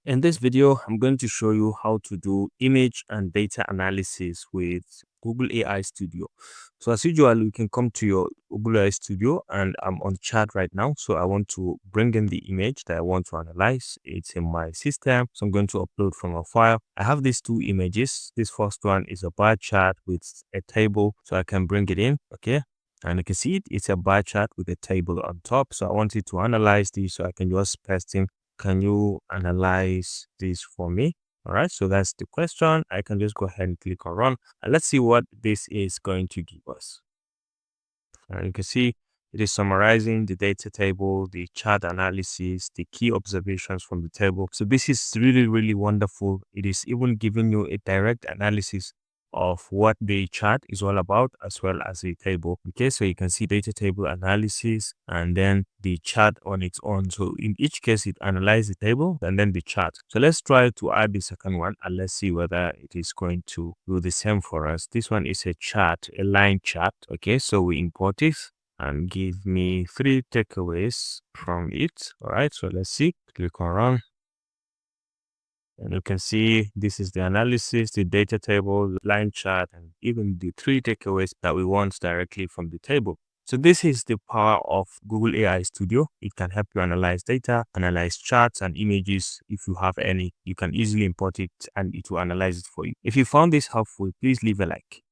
In this video, I'm going to show you how to do image and data analysis with Google AI Studio. So as usual, you can come to your Google AI Studio, and I'm on chat right now. So I want to bring in the image that I want to analyze. It's in my system. So I'm going to upload from a file. I have these two images. This first one is a bar chart with a table. So I can bring it in. Okay. And you can see it's a bar chart with a table on top. So I want it to analyze this. So I can just paste in, can you analyze this for me? All right, so that's the question. I can just go ahead and click on run, and let's see what this is going to give us. And you can see it is summarizing the data table, the chart analysis, the key observations from the table. So this is really, really wonderful. It is even giving you a direct analysis of what the chart is all about, as well as the table. Okay, so you can see data table analysis and then the chart on its own. So in each case, it analyzes the table and then the chart. So let's try to add the second one, and let's see whether it is going to do the same for us. This one is a chart, a line chart. Okay, so we import it and give me 3 takeaways from it. All right, so let's see. Click on run. And you can see this is the analysis, the data table, the line chart, and even the 3 takeaways that we want directly from the table. So this is the power of Google AI Studio. It can help you analyze data, analyze charts and images. If you have any, you can easily import it and it will analyze it for you. If you found this helpful, please leave a like.